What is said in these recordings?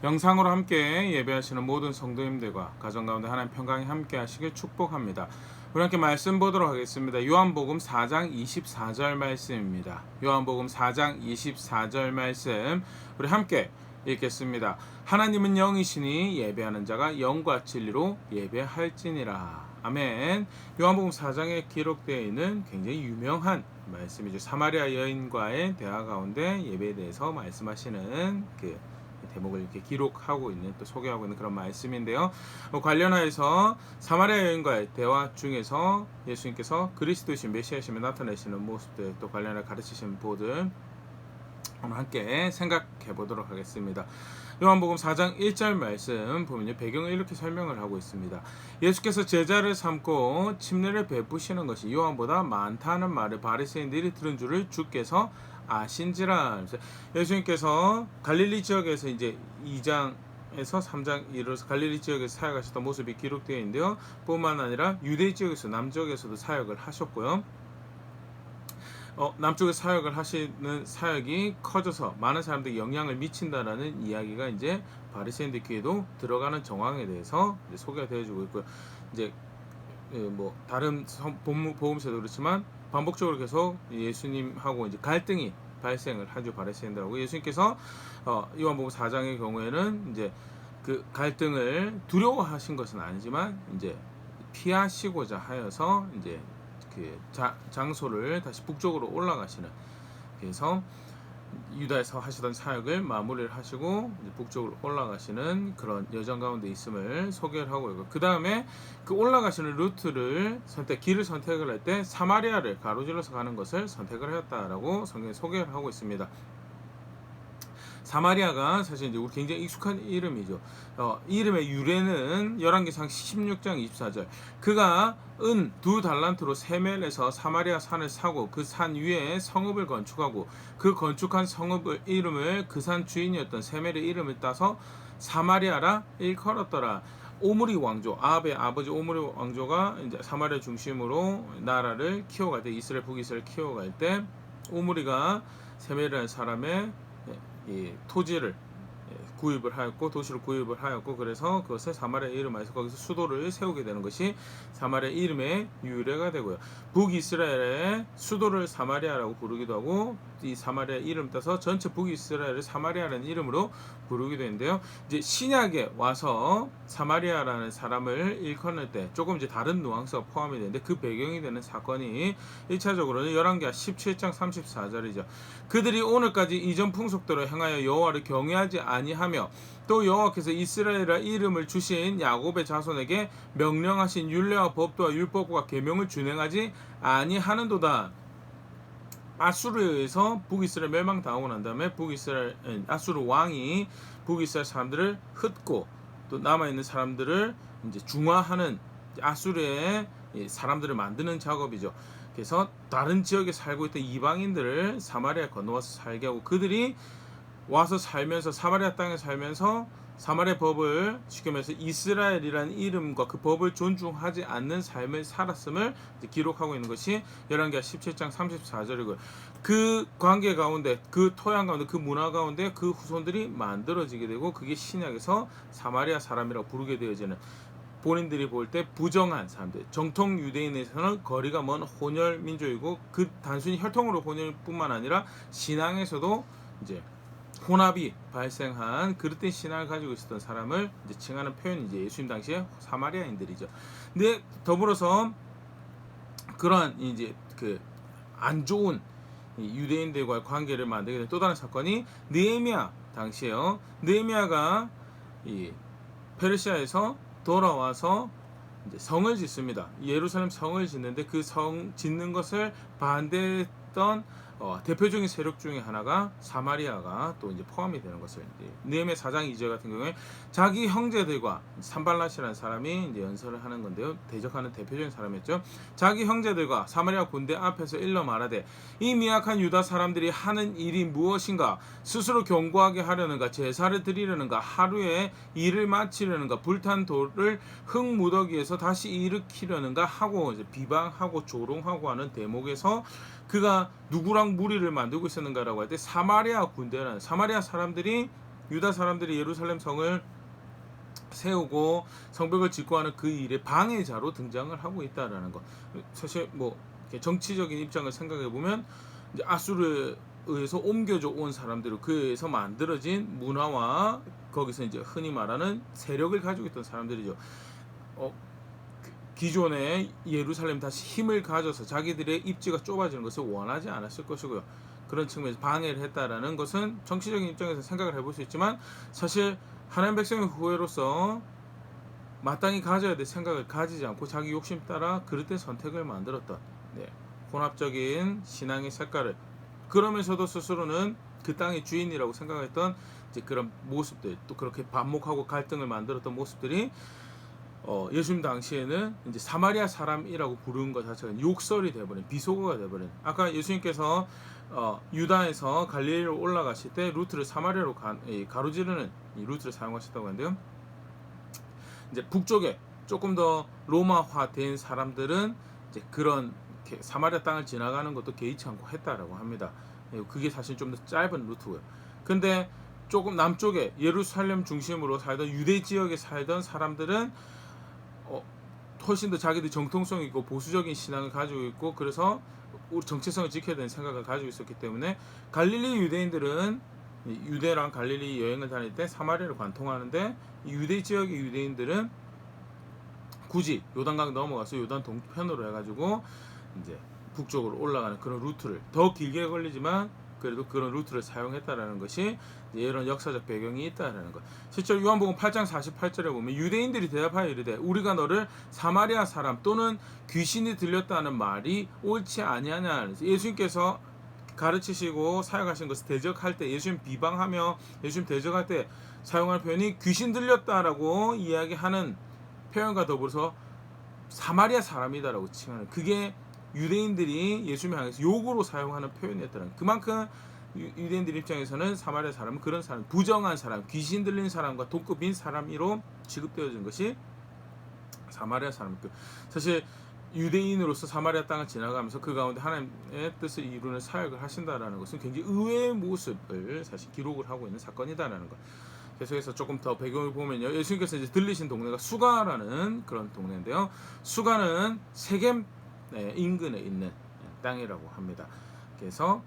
영상으로 함께 예배하시는 모든 성도님들과 가정 가운데 하나님 평강이 함께 하시길 축복합니다. 우리 함께 말씀 보도록 하겠습니다. 요한복음 4장 24절 말씀입니다. 요한복음 4장 24절 말씀 우리 함께 읽겠습니다. 하나님은 영이시니 예배하는 자가 영과 진리로 예배할지니라. 아멘. 요한복음 4장에 기록되어 있는 굉장히 유명한 말씀이죠. 사마리아 여인과의 대화 가운데 예배에 대해서 말씀하시는 그 대목을 이렇게 기록하고 있는, 또 소개하고 있는 그런 말씀인데요. 관련하여서 사마리아 여인과의 대화 중에서 예수님께서 그리스도이신 메시아심을 나타내시는 모습들, 또 관련해 가르치신 부분들 오늘 함께 생각해 보도록 하겠습니다. 요한복음 4장 1절 말씀 보면요, 배경을 이렇게 설명을 하고 있습니다. 예수께서 제자를 삼고 침례를 베푸시는 것이 요한보다 많다는 말을 바리새인들이 들은 줄을 주께서 아신지라. 예수님께서 갈릴리 지역에서 이제 2장에서 3장 이르러서 갈릴리 지역에서 사역하셨던 모습이 기록되어 있는데요. 뿐만 아니라 유대 지역에서 남쪽에서도 사역을 하셨고요. 남쪽에 사역을 하시는 사역이 커져서 많은 사람들에게 영향을 미친다라는 이야기가 이제 바리새인들 귀에도 들어가는 정황에 대해서 이제 소개가 되어지고 있고요. 이제 뭐 다른 복음서도 그렇지만 반복적으로 계속 예수님하고 이제 갈등이 발생을 하죠. 바리새인들하고 예수님께서 요한복음 4장의 경우에는 이제 그 갈등을 두려워하신 것은 아니지만 이제 피하시고자 하여서 이제 그 장소를 다시 북쪽으로 올라가시는, 그래서 유다에서 하시던 사역을 마무리를 하시고 이제 북쪽으로 올라가시는 그런 여정 가운데 있음을 소개를 하고 있고, 그 다음에 그 올라가시는 루트를 길을 선택을 할 때 사마리아를 가로질러서 가는 것을 선택을 하였다라고 성경에 소개를 하고 있습니다. 사마리아가 사실 이제 우리 굉장히 익숙한 이름이죠. 이름의 유래는 열왕기상 16장 24절. 그가 은 2달란트로 세멜에서 사마리아 산을 사고 그 산 위에 성읍을 건축하고 그 건축한 성읍의 이름을 그 산 주인이었던 세멜의 이름을 따서 사마리아라 일컬었더라. 오므리 왕조, 아합의 아버지 오므리 왕조가 이제 사마리아 중심으로 나라를 키워갈 때, 이스라엘 북이스라엘 키워갈 때 오므리가 세멜이라는 사람의 이 토지를 구입을 하였고 도시를 구입을 하였고, 그래서 그것을 사마리아 이름에서 거기서 수도를 세우게 되는 것이 사마리아 이름의 유래가 되고요. 북이스라엘의 수도를 사마리아라고 부르기도 하고 이 사마리아 이름 따서 전체 북이스라엘을 사마리아라는 이름으로 부르기도 했는데요. 이제 신약에 와서 사마리아라는 사람을 일컫는 때 조금 이제 다른 누앙스가 포함이 되는데, 그 배경이 되는 사건이 1차적으로는 열왕기하 17장 34절이죠. 그들이 오늘까지 이전 풍속대로 행하여 여호와를 경외하지 아니하며 또 여호와께서 이스라엘이라 이름을 주신 야곱의 자손에게 명령하신 율례와 법도와 율법과 계명을 준행하지 아니하는도다. 아수르에서 북이스라엘 멸망당하고 난 다음에 아수르 왕이 북이스라엘 사람들을 흩고 또 남아있는 사람들을 이제 중화하는, 아수르의 사람들을 만드는 작업이죠. 그래서 다른 지역에 살고 있던 이방인들을 사마리아에 건너와서 살게 하고, 그들이 와서 살면서 사마리아 땅에 살면서 사마리아 법을 지키면서 이스라엘이라는 이름과 그 법을 존중하지 않는 삶을 살았음을 기록하고 있는 것이 열왕기하 17장 34절이고요. 그 관계 가운데, 그 토양 가운데, 그 문화 가운데 그 후손들이 만들어지게 되고, 그게 신약에서 사마리아 사람이라고 부르게 되어지는, 본인들이 볼 때 부정한 사람들, 정통 유대인에서는 거리가 먼 혼혈 민족이고, 그 단순히 혈통으로 혼혈뿐만 아니라 신앙에서도 이제 혼합이 발생한 그릇된 신앙을 가지고 있었던 사람을 이제 칭하는 표현이 이제 예수님 당시에 사마리아인들이죠. 근데 더불어서 그러한 이제 그 안 좋은 유대인들과의 관계를 만들게 된 또 다른 사건이 느헤미야 당시에요. 느헤미야가 이 페르시아에서 돌아와서 이제 성을 짓습니다. 예루살렘 성을 짓는데 그 성 짓는 것을 반대했던 대표적인 세력 중에 하나가 사마리아가 또 이제 포함이 되는 것을, 느헤미야 4장 2절 같은 경우에 자기 형제들과 산발랏이라는 사람이 이제 연설을 하는 건데요. 대적하는 대표적인 사람이었죠. 자기 형제들과 사마리아 군대 앞에서 일러 말하되 이 미약한 유다 사람들이 하는 일이 무엇인가? 스스로 견고하게 하려는가? 제사를 드리려는가? 하루에 일을 마치려는가? 불탄 돌을 흙 무더기에서 다시 일으키려는가? 하고 이제 비방하고 조롱하고 하는 대목에서 그가 누구랑 무리를 만들고 있었는가라고 할 때 사마리아 군대라는, 사마리아 사람들이 유다 사람들이 예루살렘 성을 세우고 성벽을 짓고 하는 그 일의 방해자로 등장을 하고 있다라는 것. 사실 뭐 정치적인 입장을 생각해 보면 이제 아수르에 의해서 옮겨져 온 사람들을 그에서 만들어진 문화와 거기서 이제 흔히 말하는 세력을 가지고 있던 사람들이죠. 기존의 예루살렘 다시 힘을 가져서 자기들의 입지가 좁아지는 것을 원하지 않았을 것이고요. 그런 측면에서 방해를 했다라는 것은 정치적인 입장에서 생각을 해볼 수 있지만 사실 하나님 백성의 후예로서 마땅히 가져야 될 생각을 가지지 않고 자기 욕심 따라 그릇된 선택을 만들었던 혼합적인 신앙의 색깔을 그러면서도 스스로는 그 땅의 주인이라고 생각했던 이제 그런 모습들 또 그렇게 반목하고 갈등을 만들었던 모습들이 예수님 당시에는 이제 사마리아 사람이라고 부르는 것 자체가 욕설이 되어버린 비속어가 되어버린 아까 예수님께서 유다에서 갈릴리로 올라가실 때 루트를 사마리아로 가로지르는 이 루트를 사용하셨다고 하는데요. 이제 북쪽에 조금 더 로마화된 사람들은 이제 그런 사마리아 땅을 지나가는 것도 개의치 않고 했다라고 합니다. 그게 사실 좀 더 짧은 루트고요. 근데 조금 남쪽에 예루살렘 중심으로 살던 유대 지역에 살던 사람들은 훨씬 더 자기들 정통성 있고 보수적인 신앙을 가지고 있고 그래서 우리 정체성을 지켜야 되는 생각을 가지고 있었기 때문에 갈릴리 유대인들은 유대랑 갈릴리 여행을 다닐 때 사마리아를 관통하는데 유대 지역의 유대인들은 굳이 요단강 넘어가서 요단 동편으로 해가지고 이제 북쪽으로 올라가는 그런 루트를 더 길게 걸리지만 그래도 그런 루트를 사용했다라는 것이 이런 역사적 배경이 있다라는 것. 실제로 요한복음 8장 48절에 보면 유대인들이 대답하여 이르되 우리가 너를 사마리아 사람 또는 귀신이 들렸다는 말이 옳지 아니하냐. 예수님께서 가르치시고 사역하신 것을 대적할 때 예수님 비방하며 예수님 대적할 때 사용하는 표현이 귀신 들렸다라고 이야기하는 표현과 더불어서 사마리아 사람이다라고 칭하는 그게 유대인들이 예수님을 향해서 욕으로 사용하는 표현이었다는 그만큼 유대인들 입장에서는 사마리아 사람은 그런 사람 부정한 사람 귀신 들린 사람과 동급인 사람으로 취급되어진 것이 사마리아 사람이고 사실 유대인으로서 사마리아 땅을 지나가면서 그 가운데 하나님의 뜻을 이루는 사역을 하신다라는 것은 굉장히 의외의 모습을 사실 기록을 하고 있는 사건이다라는 것. 계속해서 조금 더 배경을 보면요. 예수님께서 이제 들리신 동네가 수가라는 그런 동네인데요. 수가는 세겜 인근에 있는 땅이라고 합니다. 그래서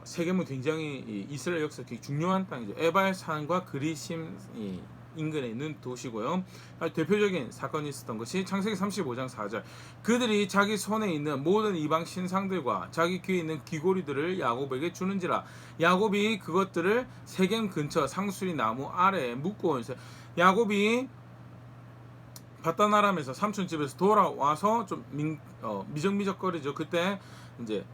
세겜은 굉장히 이스라엘 역사 되게 중요한 땅이죠. 에발산과 그리심 인근에 있는 도시고요. 대표적인 사건이 있었던 것이 창세기 35장 4절 그들이 자기 손에 있는 모든 이방 신상들과 자기 귀에 있는 귀고리들을 야곱에게 주는지라 야곱이 그것들을 세겜 근처 상수리 나무 아래에 묻고 있어요. 야곱이 바다나람에서 삼촌 집에서 돌아와서 좀 미적미적거리죠. 그때 이제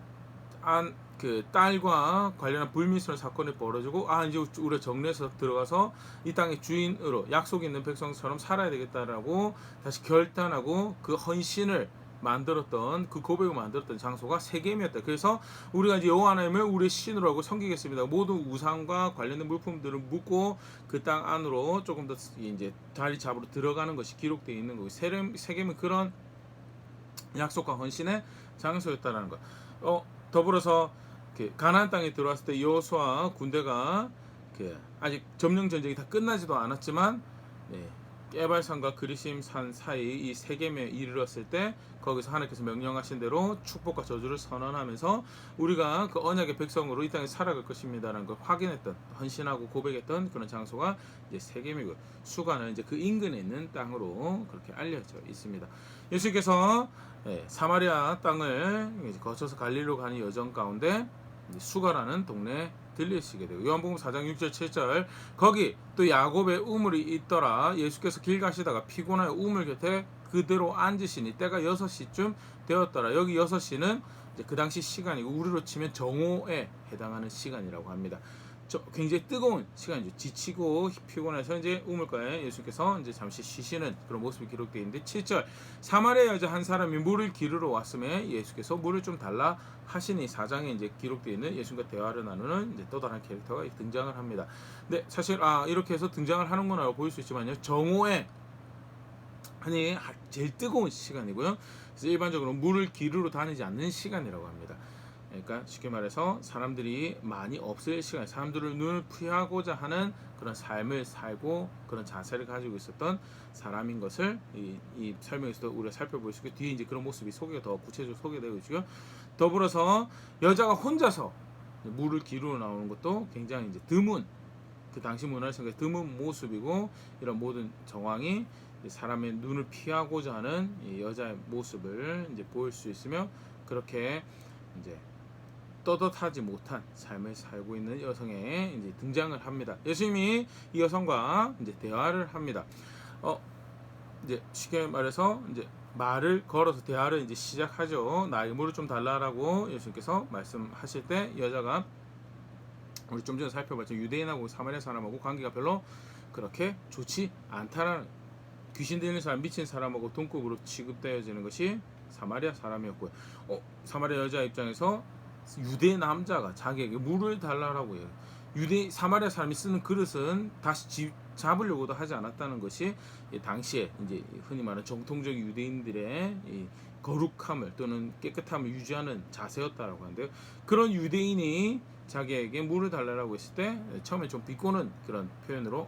그 딸과 관련한 불미스러운 사건이 벌어지고 이제 우리가 정리해서 들어가서 이 땅의 주인으로 약속 있는 백성처럼 살아야 되겠다라고 다시 결단하고 그 헌신을 만들었던 그 고백을 만들었던 장소가 세겜이었다. 그래서 우리가 이제 여호와 하나님을 우리의 신으로 하고 섬기겠습니다. 모든 우상과 관련된 물품들을 묻고 그 땅 안으로 조금 더 이제 자리 잡으러 들어가는 것이 기록되어 있는 거고 세겜은 그런 약속과 헌신의 장소였다라는 것. 더불어서 가나안 땅에 들어왔을 때 여호수아 군대가 아직 점령 전쟁이 다 끝나지도 않았지만 깨발산과 그리심산 사이 이 세겜에 이르렀을 때 거기서 하나님께서 명령하신 대로 축복과 저주를 선언하면서 우리가 그 언약의 백성으로 이 땅에 살아갈 것입니다라는 걸 확인했던 헌신하고 고백했던 그런 장소가 이제 세겜이고 수가는 이제 그 인근에 있는 땅으로 그렇게 알려져 있습니다. 예수님께서 사마리아 땅을 거쳐서 갈릴리로 가는 여정 가운데 수가라는 동네에 들리시게 되고 요한복음 4장 6절 7절 거기 또 야곱의 우물이 있더라. 예수께서 길 가시다가 피곤하여 우물 곁에 그대로 앉으시니 때가 6시쯤 되었더라. 여기 6시는 이제 그 당시 시간이고 우리로 치면 정오에 해당하는 시간이라고 합니다. 굉장히 뜨거운 시간이죠. 지치고 피곤해서 이제 우물가에 예수께서 이제 잠시 쉬시는 그런 모습이 기록되어 있는데 7절 사마리아 여자 한 사람이 물을 기르러 왔음에 예수께서 물을 좀 달라 하시니 4장에 이제 기록되어 있는 예수님과 대화를 나누는 이제 또 다른 캐릭터가 등장을 합니다. 근데 사실 이렇게 해서 등장을 하는구나 보일 수 있지만요. 정오에 아니 제일 뜨거운 시간이고요. 그래서 일반적으로 물을 기르러 다니지 않는 시간이라고 합니다. 그러니까 쉽게 말해서 사람들이 많이 없을 시간에 사람들을 눈을 피하고자 하는 그런 삶을 살고 그런 자세를 가지고 있었던 사람인 것을 이 설명에서도 우리가 살펴볼 수 있고, 뒤에 이제 그런 모습이 소개가 더 구체적으로 소개되고 있고요. 더불어서 여자가 혼자서 물을 기르러 나오는 것도 굉장히 이제 드문, 그 당시 문화에서 드문 모습이고, 이런 모든 정황이 사람의 눈을 피하고자 하는 이 여자의 모습을 이제 보일 수 있으며, 그렇게 이제 떳떳하지 못한 삶을 살고 있는 여성에 이제 등장을 합니다. 예수님이 이 여성과 이제 대화를 합니다. 이제 쉽게 말해서 이제 말을 걸어서 대화를 이제 시작하죠. 나에게 물을 좀 달라라고 예수님께서 말씀하실 때, 여자가 우리 좀 전에 살펴봤죠. 유대인하고 사마리아 사람하고 관계가 별로 그렇게 좋지 않다라는, 귀신 들리는 사람, 미친 사람하고 동급으로 취급되어지는 것이 사마리아 사람이었고요. 사마리아 여자 입장에서 유대 남자가 자기에게 물을 달라고 해요. 사마리아 사람이 쓰는 그릇은 다시 잡으려고도 하지 않았다는 것이 당시에 이제 흔히 말하는 정통적 유대인들의 이 거룩함을 또는 깨끗함을 유지하는 자세였다라고 하는데요. 그런 유대인이 자기에게 물을 달라고 했을 때 처음에 좀 비꼬는 그런 표현으로,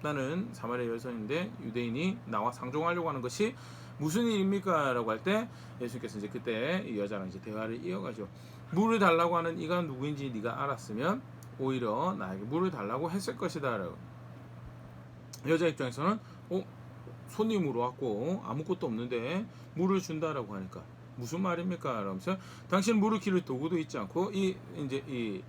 나는 사마리아 여성인데 유대인이 나와 상종하려고 하는 것이 무슨 일입니까? 라고 할 때 예수님께서 이제 그때 이 여자랑 이제 대화를 이어가죠. 물을 달라고 하는 이가 누구인지 네가 알았으면 오히려 나에게 물을 달라고 했을 것이다 라고. 여자 입장에서는 손님으로 왔고 아무것도 없는데 물을 준다라고 하니까 무슨 말입니까? 라면서 당신 물을 기를 도구도 있지 않고 이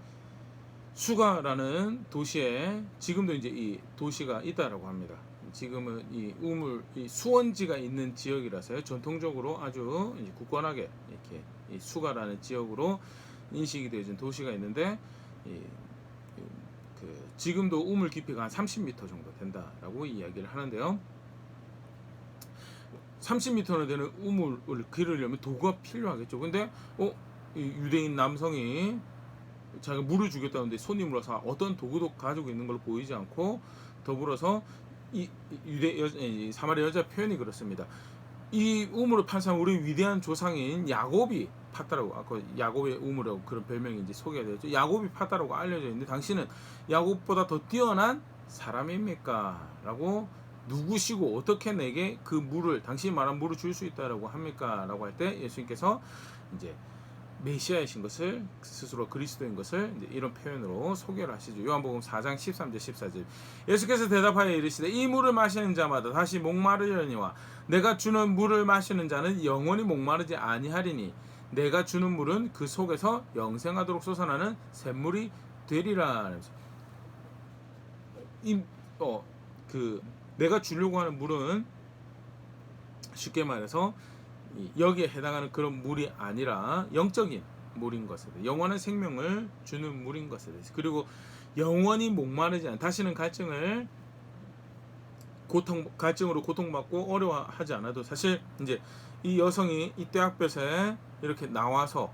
수가라는 도시에 지금도 이제 이 도시가 있다라고 합니다. 지금은 이 수원지가 있는 지역이라서요. 전통적으로 아주 이제 굳건하게 이렇게 이 수가라는 지역으로 인식이 되어진 도시가 있는데, 지금도 우물 깊이가 한 30m 정도 된다라고 이야기를 하는데요. 30m나 되는 우물을 기르려면 도구가 필요하겠죠. 근데 이 유대인 남성이 자기가 물을 주겠다는데 손님으로 와서 어떤 도구도 가지고 있는 걸로 보이지 않고, 더불어서 이 사마리아 여자 표현이 그렇습니다. 이 우물을 판 사람, 우리 위대한 조상인 야곱이 팠다라고, 아까 야곱의 우물이라고 그런 별명이 이제 소개가 되었죠. 야곱이 팠다라고 알려져 있는데 당신은 야곱보다 더 뛰어난 사람입니까? 라고, 누구시고 어떻게 내게 그 물을, 당신이 말한 물을 줄 수 있다라고 합니까? 라고 할 때 예수님께서 이제 메시아이신 것을, 스스로 그리스도인 것을 이제 이런 표현으로 소개를 하시죠. 요한복음 4장 13절 14절. 예수께서 대답하여 이르시되 이 물을 마시는 자마다 다시 목마르려니와 내가 주는 물을 마시는 자는 영원히 목마르지 아니하리니 내가 주는 물은 그 속에서 영생하도록 솟아나는 샘물이 되리라. 내가 주려고 하는 물은 쉽게 말해서 여기에 해당하는 그런 물이 아니라 영적인 물인 것에 대해, 영원한 생명을 주는 물인 것에 대해서, 그리고 영원히 목마르지 않은, 다시는 갈증으로 고통받고 어려워하지 않아도, 사실 이제 이 여성이 이 떼약볕에 이렇게 나와서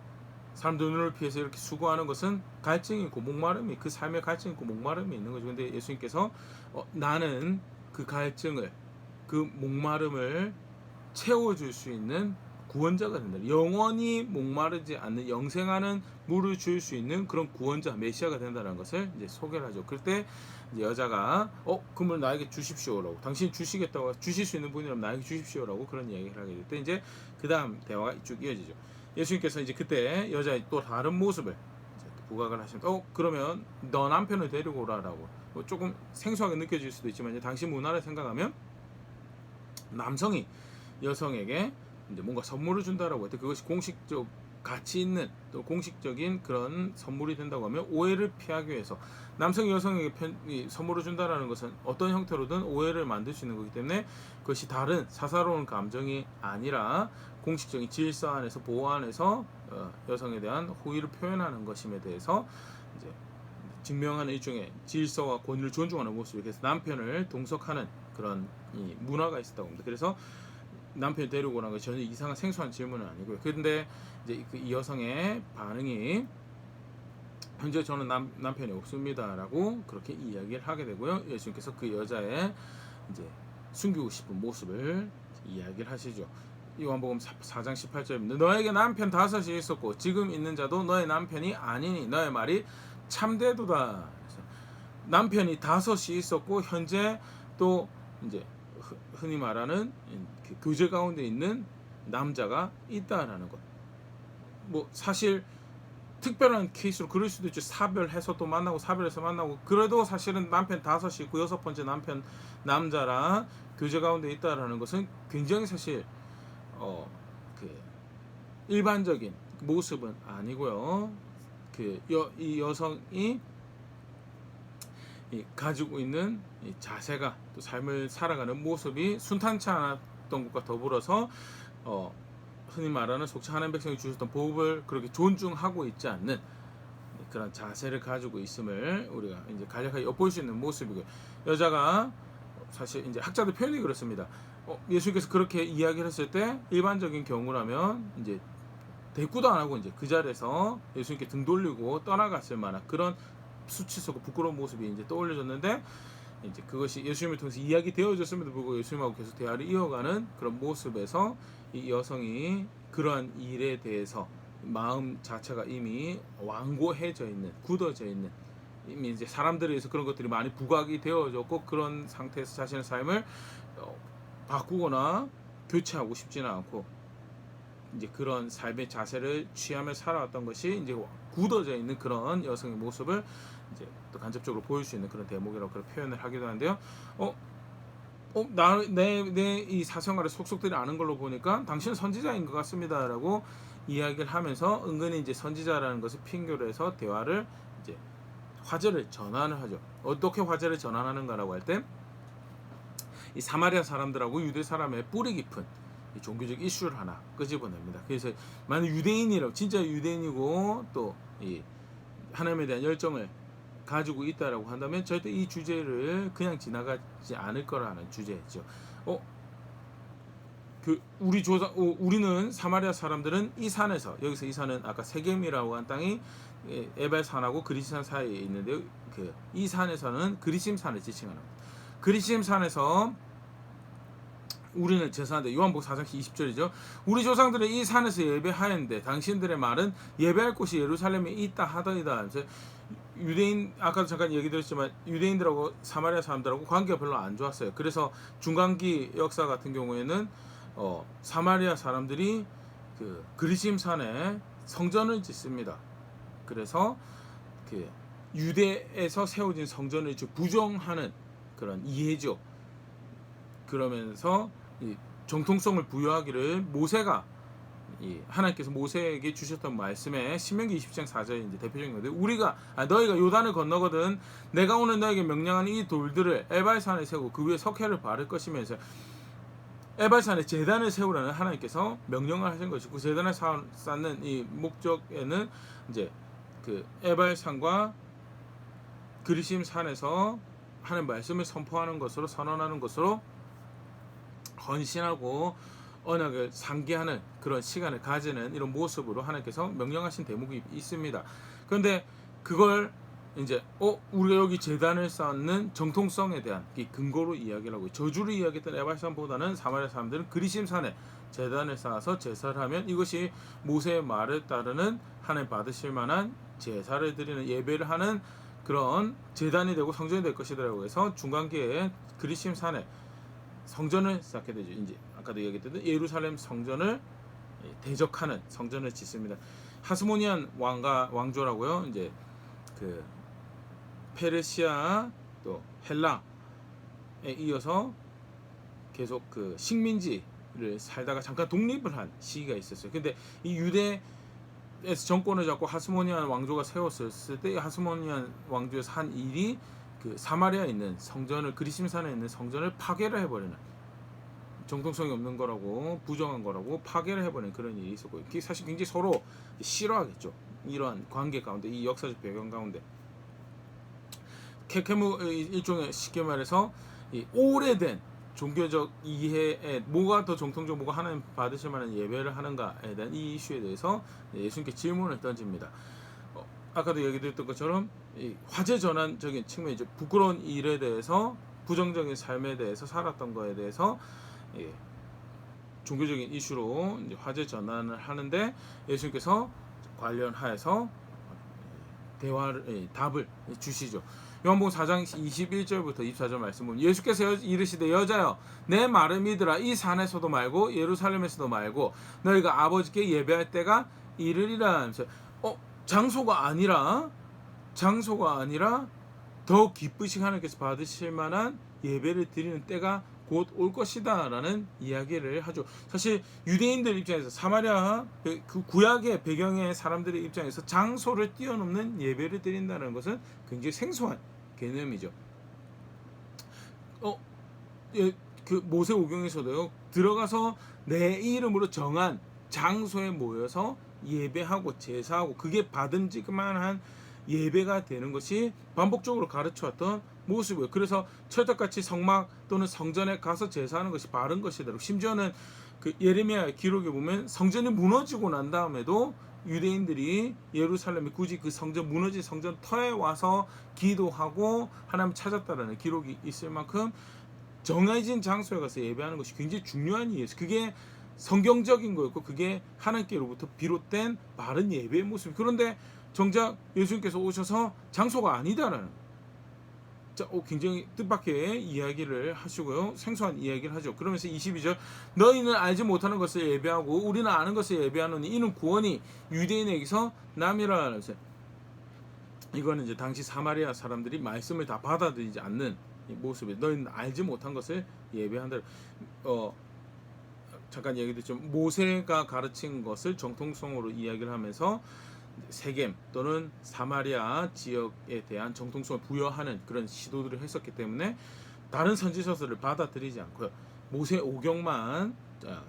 사람들 눈을 피해서 이렇게 수고하는 것은 갈증이 있고 목마름이, 그 삶에 갈증이 있고 목마름이 있는 거죠. 근데 예수님께서 나는 그 갈증을, 그 목마름을 채워줄 수 있는 구원자가 된다. 영원히 목마르지 않는, 영생하는 물을 줄 수 있는 그런 구원자, 메시아가 된다는 것을 이제 소개를 하죠. 그때 이제 여자가 그 물 나에게 주십시오라고, 당신이 주시겠다고, 주실 수 있는 분이라면 나에게 주십시오라고 그런 이야기를 하게 될 때 이제 그 다음 대화가 쭉 이어지죠. 예수님께서 이제 그때 여자의 또 다른 모습을 부각을 하시면, 그러면 너 남편을 데리고 오라라고. 조금 생소하게 느껴질 수도 있지만 이제 당시 문화를 생각하면 남성이 여성에게 이제 뭔가 선물을 준다라고 할 때 그것이 공식적 가치 있는 또 공식적인 그런 선물이 된다고 하면 오해를 피하기 위해서 남성이 여성에게 선물을 준다라는 것은 어떤 형태로든 오해를 만들 수 있는 거기 때문에 그것이 다른 사사로운 감정이 아니라 공식적인 질서 안에서, 보호 안에서 여성에 대한 호의를 표현하는 것임에 대해서 이제 증명하는 일종의 질서와 권위를 존중하는 모습이, 그래서 남편을 동석하는 그런 이 문화가 있었다고 합니다. 그래서 남편을 데리고 오라는 것이 전혀 이상한 생소한 질문은 아니고요. 그런데 이제 이 여성의 반응이, 현재 저는 남편이 없습니다라고 그렇게 이야기를 하게 되고요. 예수님께서 그 여자의 이제 숨기고 싶은 모습을 이야기를 하시죠. 요한복음 4장 18절입니다. 너에게 남편 5이 있었고 지금 있는 자도 너의 남편이 아니니 너의 말이 참되도다. 남편이 5이 있었고 현재 또 이제 흔히 말하는 그 교제 가운데 있는 남자가 있다라는 것. 뭐 사실 특별한 케이스로 그럴 수도 있죠. 사별해서 또 만나고 사별해서 만나고 그래도 사실은 남편 5이 있고 6번째 남편 남자랑 교제 가운데 있다라는 것은 굉장히 사실 그 일반적인 모습은 아니고요. 이 여성이 가지고 있는 이 자세가 또 삶을 살아가는 모습이 순탄치 않았던 것과 더불어서 흔히 말하는 속죄 하나님 백성이 주셨던 복을 그렇게 존중하고 있지 않는 그런 자세를 가지고 있음을 우리가 이제 간략하게 엿볼 수 있는 모습이고요. 여자가 사실 이제 학자들 표현이 그렇습니다. 예수님께서 그렇게 이야기를 했을 때 일반적인 경우라면 이제 대꾸도 안 하고 이제 그 자리에서 예수님께 등 돌리고 떠나갔을 만한 그런 수치스럽고 부끄러운 모습이 이제 떠올려졌는데 이제 그것이 예수님을 통해서 이야기 되어졌음에도 불구하고 예수님하고 계속 대화를 이어가는 그런 모습에서 이 여성이 그러한 일에 대해서 마음 자체가 이미 완고해져 있는, 굳어져 있는, 이미 이제 사람들에 의해서 그런 것들이 많이 부각이 되어졌고 그런 상태에서 자신의 삶을 바꾸거나 교체하고 싶지는 않고 이제 그런 삶의 자세를 취하며 살아왔던 것이 이제 굳어져 있는 그런 여성의 모습을 이제 또 간접적으로 보일 수 있는 그런 대목이라고 그렇게 표현을 하기도 하는데요. 내 이 사생활에 속속들이 아는 걸로 보니까 당신은 선지자인 것 같습니다라고 이야기를 하면서 은근히 이제 선지자라는 것을 핑계로 해서 대화를 이제 화제를 전환을 하죠. 어떻게 화제를 전환하는가라고 할 때 이 사마리아 사람들하고 유대 사람의 뿌리 깊은 이 종교적 이슈를 하나 끄집어냅니다. 그래서 만약 유대인이라고 진짜 유대인이고 또 이 하나님에 대한 열정을 가지고 있다라고 한다면 절대 이 주제를 그냥 지나가지 않을 거라는 주제죠. 우리는 사마리아 사람들은 이 산에서 여기서 이 산은 아까 세겜이라고 한 땅이 에발산하고 그리심 사이에 있는데요. 이 산에서는 그리심산을 지칭하는 겁니다. 그리심산에서 우리는 제사하는데 요한복음 4장 20절이죠. 우리 조상들은 이 산에서 예배하였는데 당신들의 말은 예배할 곳이 예루살렘에 있다 하더이다. 유대인 아까도 잠깐 얘기 드렸지만 유대인들하고 사마리아 사람들하고 관계가 별로 안 좋았어요. 그래서 중간기 역사 같은 경우에는 사마리아 사람들이 그 그리심산에 성전을 짓습니다. 그래서 그 유대에서 세워진 성전을 부정하는 그런 이해죠. 그러면서 이 정통성을 부여하기를 모세가 하나님께서 모세에게 주셨던 말씀에 신명기 20장 4절이 이제 대표적인 건데 너희가 요단을 건너거든 내가 오늘 너에게 명령하는 이 돌들을 에발산에 세우고 그 위에 석회를 바를 것이면서 에발산에 제단을 세우라는 하나님께서 명령을 하신 것이고 그 제단을 쌓는 이 목적에는 이제 그 에발산과 그리심 산에서 하는 말씀을 선포하는 것으로 선언하는 것으로 헌신하고 언약을 상기하는 그런 시간을 가지는 이런 모습으로 하나님께서 명령하신 대목이 있습니다. 그런데 그걸 이제 우리가 여기 제단을 쌓는 정통성에 대한 이 근거로 이야기를 하고 저주를 이야기했던 에발산보다는 사마리아 사람들은 그리심산에 제단을 쌓아서 제사를 하면 이것이 모세의 말을 따르는 하나님 받으실 만한 제사를 드리는 예배를 하는 그런 제단이 되고 성전이 될 것이라고 해서 중간기에 그리심산에 성전을 쌓게 되죠. 이제 아까도 얘기했듯 예루살렘 성전을 대적하는 성전을 짓습니다. 하스모니안 왕조라고요. 이제 그 페르시아 또 헬라에 이어서 계속 그 식민지를 살다가 잠깐 독립을 한 시기가 있었어요. 근데 이 유대에서 정권을 잡고 하스모니안 왕조가 세웠을 때 하스모니안 왕조에서 한 일이 그 사마리아에 있는 성전을 그리심산에 있는 성전을 파괴를 해버리는 정통성이 없는 거라고 부정한 거라고 파괴를 해버리는 그런 일이 있었고 사실 굉장히 서로 싫어하겠죠. 이러한 관계 가운데 이 역사적 배경 가운데 케케무 일종의 쉽게 말해서 이 오래된 종교적 이해에 뭐가 더 정통적 뭐가 하나님 받으실 만한 예배를 하는가에 대한 이 이슈에 대해서 예수님께 질문을 던집니다. 아까도 얘기 드렸던 것처럼 이 화제 전환적인 측면이죠. 부끄러운 일에 대해서 부정적인 삶에 대해서 살았던 거에 대해서 종교적인 이슈로 이제 화제 전환을 하는데 예수님께서 관련하여서 답을 주시죠. 요한복음 4장 21절부터 24절 말씀 보면 예수께서 이르시되 여자여 내 말을 믿으라. 이 산에서도 말고 예루살렘에서도 말고 너희가 아버지께 예배할 때가 이르리라 하면서 장소가 아니라 더 기쁘시게 하나님께서 받으실 만한 예배를 드리는 때가 곧 올 것이다 라는 이야기를 하죠. 사실 유대인들 입장에서 사마리아 그 구약의 배경의 사람들의 입장에서 장소를 뛰어넘는 예배를 드린다는 것은 굉장히 생소한 개념이죠. 그 모세오경에서도요, 들어가서 내 이름으로 정한 장소에 모여서 예배하고 제사하고 그게 받음직만한 예배가 되는 것이 반복적으로 가르쳐왔던 모습이에요. 그래서 철떡같이 성막 또는 성전에 가서 제사하는 것이 바른 것이더라고요. 심지어는 그 예레미야 기록에 보면 성전이 무너지고 난 다음에도 유대인들이 예루살렘에 굳이 그 성전 무너진 성전 터에 와서 기도하고 하나님 찾았다라는 기록이 있을 만큼 정해진 장소에 가서 예배하는 것이 굉장히 중요한 이유예요. 그게 성경적인 거였고 그게 하나님께로부터 비롯된 바른 예배의 모습. 그런데 정작 예수님께서 오셔서 장소가 아니다라는 굉장히 뜻밖의 이야기를 하시고요. 생소한 이야기를 하죠. 그러면서 22절 너희는 알지 못하는 것을 예배하고 우리는 아는 것을 예배하노니 이는 구원이 유대인에게서 남이라 하면서 이거는 이제 당시 사마리아 사람들이 말씀을 다 받아들이지 않는 모습이에요. 너희는 알지 못한 것을 예배한다. 잠깐 얘기 드렸죠. 모세가 가르친 것을 정통성으로 이야기를 하면서 세겜 또는 사마리아 지역에 대한 정통성을 부여하는 그런 시도들을 했었기 때문에 다른 선지서들을 받아들이지 않고요. 모세 오경만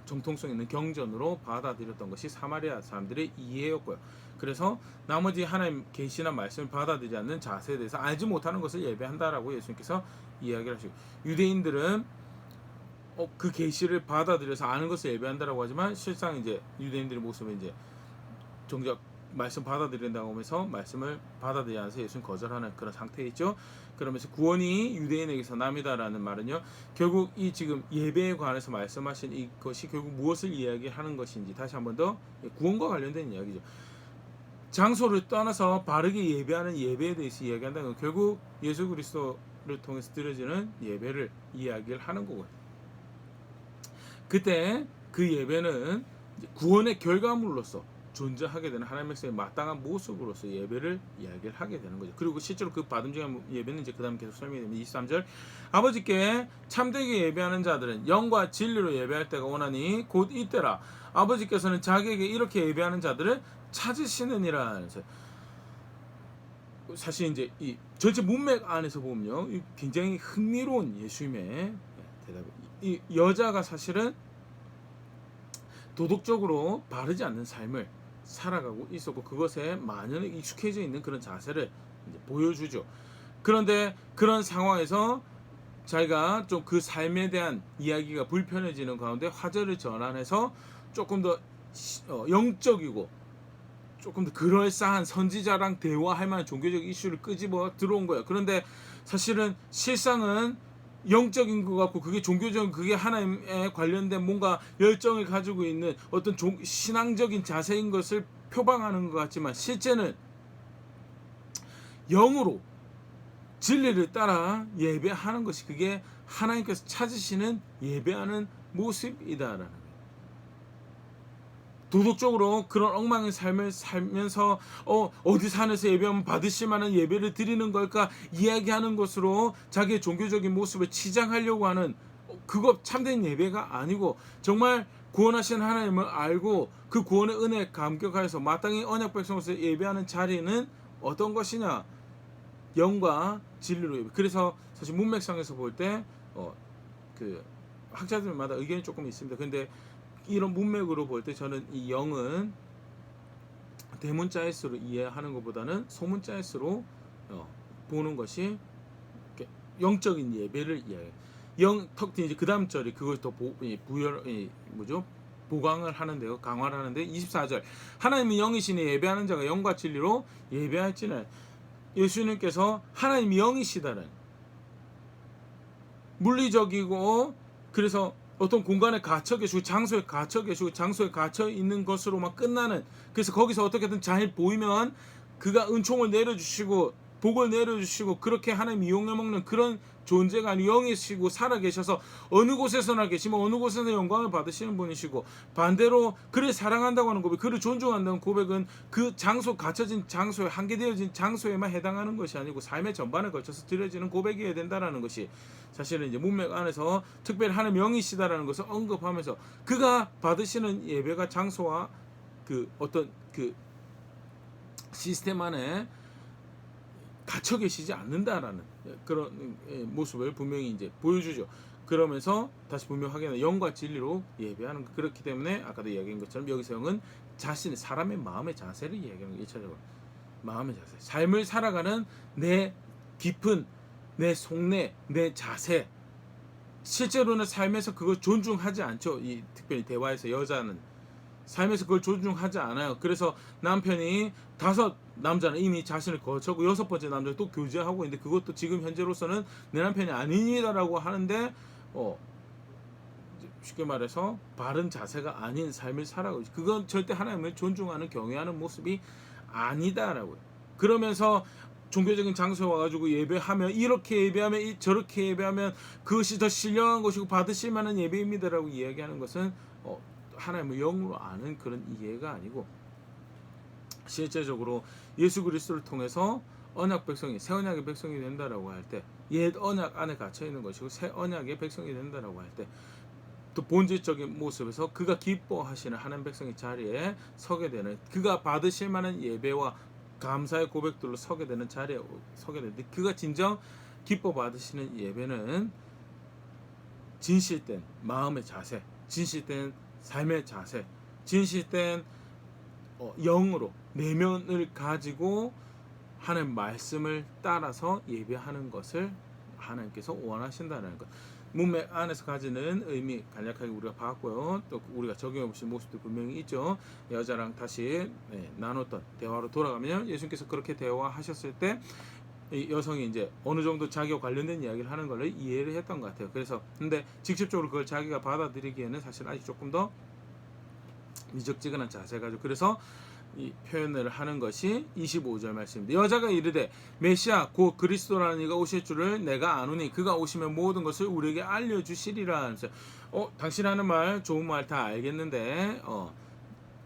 정통성 있는 경전으로 받아들였던 것이 사마리아 사람들의 이해였고요. 그래서 나머지 하나님 계시나 말씀을 받아들이지 않는 자세에 대해서 알지 못하는 것을 예배한다라고 예수님께서 이야기를 하시고, 유대인들은 그 계시를 받아들여서 아는 것을 예배한다라고 하지만 실상 이제 유대인들의 모습은 이제 정작 말씀 받아들인다고 하면서 말씀을 받아들이지 않아서 예수는 거절하는 그런 상태에 있죠. 그러면서 구원이 유대인에게서 남이다라는 말은요, 결국 이 지금 예배에 관해서 말씀하신 이것이 결국 무엇을 이야기하는 것인지 다시 한 번 더 구원과 관련된 이야기죠. 장소를 떠나서 바르게 예배하는 예배에 대해서 이야기한다는 건 결국 예수 그리스도를 통해서 드려지는 예배를 이야기를 하는 거고요. 그때 그 예배는 구원의 결과물로서 존재하게 되는 하나님의 백성의 마땅한 모습으로서 예배를 이야기를 하게 되는 거죠. 그리고 실제로 그 받음직한 예배는 이제 그 다음 계속 설명이 됩니다. 23절 아버지께 참되게 예배하는 자들은 영과 진리로 예배할 때가 오나니 곧 이때라. 아버지께서는 자기에게 이렇게 예배하는 자들을 찾으시느니라. 사실 이제 이 전체 문맥 안에서 보면요, 굉장히 흥미로운 예수님의 대답. 이 여자가 사실은 도덕적으로 바르지 않는 삶을 살아가고 있었고 그것에 만연히 익숙해져 있는 그런 자세를 이제 보여주죠. 그런데 그런 상황에서 자기가 좀 그 삶에 대한 이야기가 불편해지는 가운데 화제를 전환해서 조금 더 영적이고 조금 더 그럴싸한 선지자랑 대화할 만한 종교적 이슈를 끄집어 들어온 거예요. 그런데 사실은 실상은 영적인 것 같고 그게 종교적인, 그게 하나님에 관련된 뭔가 열정을 가지고 있는 어떤 신앙적인 자세인 것을 표방하는 것 같지만 실제는 영으로 진리를 따라 예배하는 것이 그게 하나님께서 찾으시는 예배하는 모습이다라는 거예요. 도덕적으로 그런 엉망의 삶을 살면서 어디 산에서 예배하면 받으실 만한 예배를 드리는 걸까 이야기하는 것으로 자기의 종교적인 모습을 치장하려고 하는 그거 참된 예배가 아니고, 정말 구원하신 하나님을 알고 그 구원의 은혜에 감격하여서 마땅히 언약 백성으로서 예배하는 자리는 어떤 것이냐, 영과 진리로 예배. 그래서 사실 문맥상에서 볼 때 그 학자들마다 의견이 조금 있습니다. 근데 이런 문맥으로 볼 때 저는 이 영은 대문자에스로 이해하는 것보다는 소문자에스로 보는 것이 영적인 예배를 이야기해요. 특히 이제 그 다음 절이 그걸 더 보강을 하는데요, 강화를 하는데 24절 하나님이 영이시니 예배하는 자가 영과 진리로 예배할지는, 예수님께서 하나님이 영이시다는 물리적이고 그래서 어떤 공간에 갇혀 계시고 장소에 갇혀 계시고 장소에 갇혀 있는 것으로만 끝나는, 그래서 거기서 어떻게든 잘 보이면 그가 은총을 내려주시고 복을 내려주시고 그렇게 하나님 이용해 먹는 그런 존재가 아니고 영이시고 살아계셔서 어느 곳에서나 계시면 어느 곳에서 영광을 받으시는 분이시고, 반대로 그를 사랑한다고 하는 고백, 그를 존중한다는 고백은 그 장소, 갇혀진 장소에 한계되어진 장소에만 해당하는 것이 아니고 삶의 전반에 걸쳐서 드려지는 고백이어야 된다라는 것이 사실은 이제 문맥 안에서 특별히 하나님 영이시다라는 것을 언급하면서 그가 받으시는 예배가 장소와 그 어떤 그 시스템 안에 갇혀 계시지 않는다라는 그런 모습을 분명히 이제 보여주죠. 그러면서 다시 분명 확인하는 영과 진리로 예배하는 것. 그렇기 때문에 아까도 이야기한 것처럼 여기서 영은 자신의 사람의 마음의 자세를 이야기하는 거. 1차적으로 마음의 자세, 삶을 살아가는 내 깊은 내 속내, 내 자세. 실제로는 삶에서 그걸 존중하지 않죠. 이 특별히 대화에서 여자는 삶에서 그걸 존중하지 않아요. 그래서 남편이 5 남자는 이미 자신을 거쳤고 6번째 남자를 또 교제하고 있는데 그것도 지금 현재로서는 내 남편이 아닙니다라고 하는데 쉽게 말해서 바른 자세가 아닌 삶을 살아가고 있죠. 그건 절대 하나님을 존중하는 경외하는 모습이 아니다라고요. 그러면서 종교적인 장소에 와가지고 예배하면 이렇게 예배하면 저렇게 예배하면 그것이 더 신령한 것이고 받으실 만한 예배입니다라고 이야기하는 것은 하나님을 영으로 아는 그런 이해가 아니고, 실제적으로 예수 그리스도를 통해서 언약 백성이 새 언약의 백성이 된다라고 할 때 옛 언약 안에 갇혀 있는 것이고 새 언약의 백성이 된다라고 할 때 또 본질적인 모습에서 그가 기뻐하시는 하나님 백성의 자리에 서게 되는, 그가 받으실 만한 예배와 감사의 고백들로 서게 되는 자리에 서게 되는데, 그가 진정 기뻐 받으시는 예배는 진실된 마음의 자세, 진실된 삶의 자세, 진실된 영으로 내면을 가지고 하는 말씀을 따라서 예배하는 것을 하나님께서 원하신다는 것. 문맥 안에서 가지는 의미 간략하게 우리가 봤고요. 또 우리가 적용해 보신 모습도 분명히 있죠. 여자랑 다시 나눴던 대화로 돌아가면 예수님께서 그렇게 대화하셨을 때 이 여성이 이제 어느 정도 자기와 관련된 이야기를 하는 걸 이해를 했던 것 같아요. 그래서 근데 직접적으로 그걸 자기가 받아들이기에는 사실 아직 조금 더 미적지근한 자세가 죠. 그래서 이 표현을 하는 것이 25절 말씀입니다. 여자가 이르되 메시아 곧 그리스도라는 이가 오실 줄을 내가 아노니 그가 오시면 모든 것을 우리에게 알려주시리라 하면서 당신 하는 말 좋은 말 다 알겠는데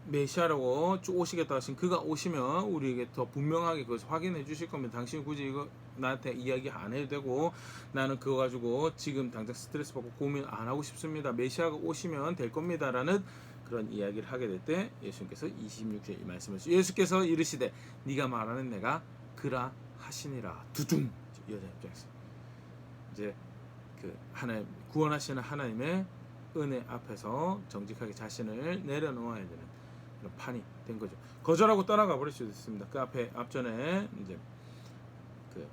메시아라고 오시겠다 하신 그가 오시면 우리에게 더 분명하게 그것을 확인해 주실 겁니다. 당신이 굳이 이거 나한테 이야기 안 해도 되고 나는 그거 가지고 지금 당장 스트레스 받고 고민 안 하고 싶습니다. 메시아가 오시면 될 겁니다 라는 그런 이야기를 하게 될 때 예수님께서 26절 이 말씀을 예수께서 이르시되 네가 말하는 내가 그라 하시니라. 두둥. 여자 입장에서 이제 그 하나님 구원하시는 하나님의 은혜 앞에서 정직하게 자신을 내려놓아야 되는 그런 판이 된 거죠. 거절하고 떠나가 버릴 수도 있습니다. 그 앞전에 이제 그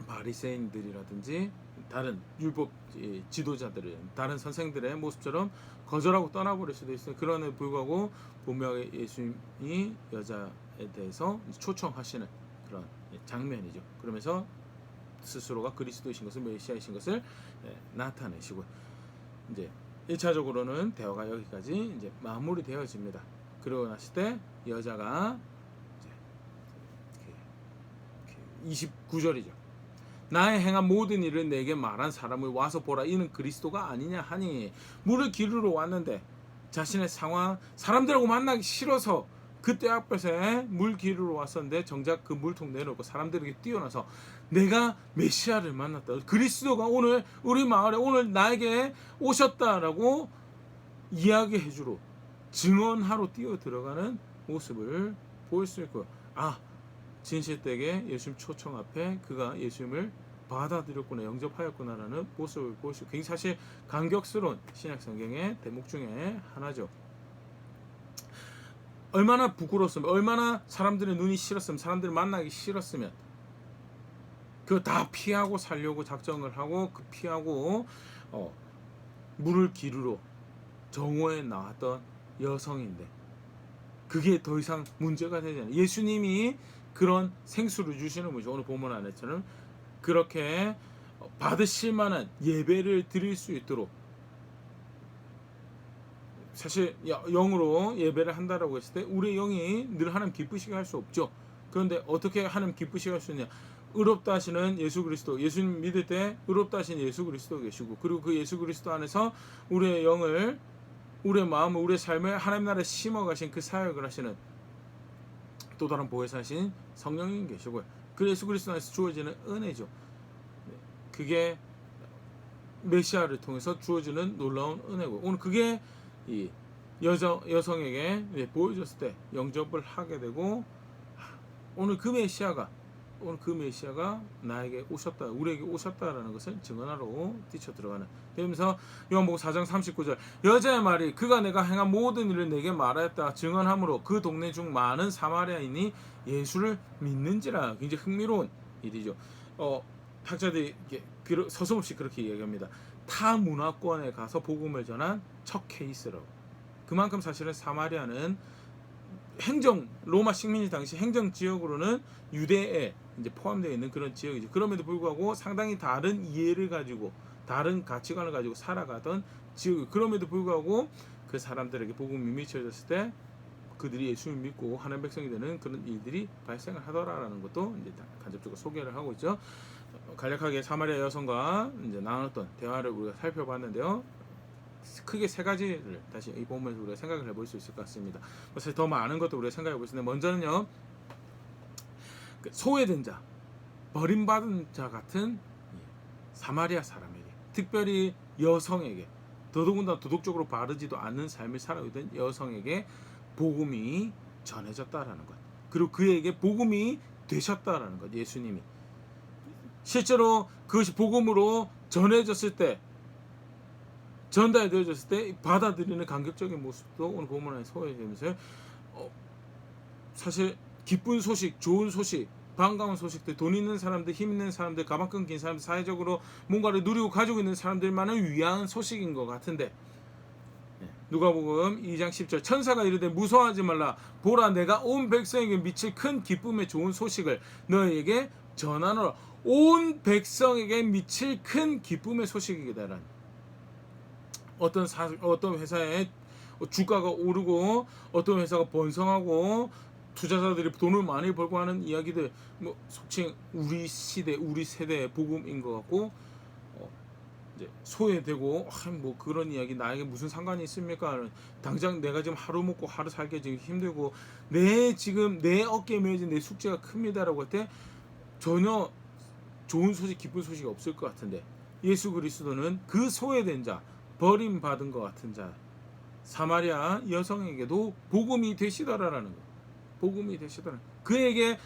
바리새인들이라든지 다른 율법 지도자들의 다른 선생들의 모습처럼 거절하고 떠나버릴 수도 있어요. 그럼에도 불구하고 분명히 예수님이 여자에 대해서 초청하시는 그런 장면이죠. 그러면서 스스로가 그리스도이신 것을 메시아이신 것을 나타내시고 이제 1차적으로는 대화가 여기까지 이제 마무리되어집니다. 그러고 났을 때 여자가 이제 29절이죠. 나의 행한 모든 일을 내게 말한 사람을 와서 보라. 이는 그리스도가 아니냐 하니 물을 기르러 왔는데 자신의 상황 사람들하고 만나기 싫어서 그때 앞에서 물 기르러 왔었는데 정작 그 물통 내놓고 사람들에게 뛰어나서 내가 메시아를 만났다. 그리스도가 오늘 우리 마을에 오늘 나에게 오셨다라고 이야기해 주러 증언하러 뛰어 들어가는 모습을 보일 수 있고요. 진실되게 예수님 초청 앞에 그가 예수님을 받아들였구나, 영접하였구나라는 모습을 볼 수, 굉장히 사실 감격스러운 신약 성경의 대목 중에 하나죠. 얼마나 부끄러웠으면, 얼마나 사람들의 눈이 싫었으면, 사람들을 만나기 싫었으면 그거 다 피하고 살려고 작정을 하고 그 피하고 물을 기르러 정오에 나왔던 여성인데 그게 더 이상 문제가 되지 않아요. 예수님이 그런 생수를 주시는 분이죠. 오늘 본문 안에처럼 그렇게 받으실 만한 예배를 드릴 수 있도록 사실 영으로 예배를 한다라고 했을 때 우리의 영이 늘 하나님 기쁘시게 할 수 없죠. 그런데 어떻게 하나님 기쁘시게 할 수 있냐? 의롭다 하시는 예수 그리스도, 예수님 믿을 때 의롭다 하신 예수 그리스도 계시고, 그리고 그 예수 그리스도 안에서 우리의 영을, 우리의 마음을, 우리의 삶을 하나님 나라에 심어 가신 그 사역을 하시는 또 다른 보혜사신 성령님 계시고요. 그 예수 그리스도 안에서 주어지는 은혜죠. 그게 메시아를 통해서 주어지는 놀라운 은혜고, 오늘 그게 이 여성에게 보여졌을 때 영접을 하게 되고, 오늘 그 메시아가 나에게 오셨다, 우리에게 오셨다라는 것을 증언하러 뛰쳐 들어가는. 그러면서 요한복음 4장 39절, 여자의 말이 그가 내가 행한 모든 일을 내게 말하였다 증언함으로 그 동네 중 많은 사마리아인이 예수를 믿는지라. 굉장히 흥미로운 일이죠. 학자들이 서슴없이 그렇게 이야기합니다. 타 문화권에 가서 복음을 전한 첫 케이스라고. 그만큼 사실은 사마리아는 로마 식민지 당시 행정 지역으로는 유대에 이제 포함되어 있는 그런 지역이죠. 그럼에도 불구하고 상당히 다른 이해를 가지고, 다른 가치관을 가지고 살아가던 지역. 그럼에도 불구하고 그 사람들에게 복음이 미쳐졌을 때 그들이 예수를 믿고 하나님 백성이 되는 그런 일들이 발생을 하더라라는 것도 이제 간접적으로 소개를 하고 있죠. 간략하게 사마리아 여성과 이제 나눴던 대화를 우리가 살펴봤는데요. 크게 세 가지를 다시 이 본문에서 우리가 생각을 해볼 수 있을 것 같습니다. 사실 더 많은 것도 우리가 생각해 볼 수 있는데, 먼저는요, 소외된 자, 버림받은 자 같은 사마리아 사람에게, 특별히 여성에게, 더더군다나 도덕적으로 바르지도 않는 삶을 살아오고 있던 여성에게 복음이 전해졌다라는 것, 그리고 그에게 복음이 되셨다라는 것. 예수님이 실제로 그것이 복음으로 전해졌을 때, 전달되어졌을 때 받아들이는 감격적인 모습도 오늘 본문 안에 소개되면서요. 사실 기쁜 소식, 좋은 소식, 반가운 소식들, 돈 있는 사람들, 힘 있는 사람들, 가방 끈긴 사람들, 사회적으로 뭔가를 누리고 가지고 있는 사람들만을 위한 소식인 것 같은데, 누가복음 2장 10절, 천사가 이르되 무서워하지 말라, 보라 내가 온 백성에게 미칠 큰 기쁨의 좋은 소식을 너희에게 전하노라. 온 백성에게 미칠 큰 기쁨의 소식이다라는. 어떤 회사에 주가가 오르고 어떤 회사가 번성하고 투자자들이 돈을 많이 벌고 하는 이야기들, 속칭 우리 시대, 우리 세대의 복음인 것 같고, 이제 소외되고 그런 이야기 나에게 무슨 상관이 있습니까? 당장 내가 지금 하루 먹고 하루 살기 지금 힘들고 지금 내 어깨에 매어진 내 숙제가 큽니다라고 할 때 전혀 좋은 소식, 기쁜 소식이 없을 것 같은데, 예수 그리스도는 그 소외된 자, 버림받은 것 같은 자, 사마리아 여성에게도 복음이 되시더라라는 것. 복음이 되시더라. 그에게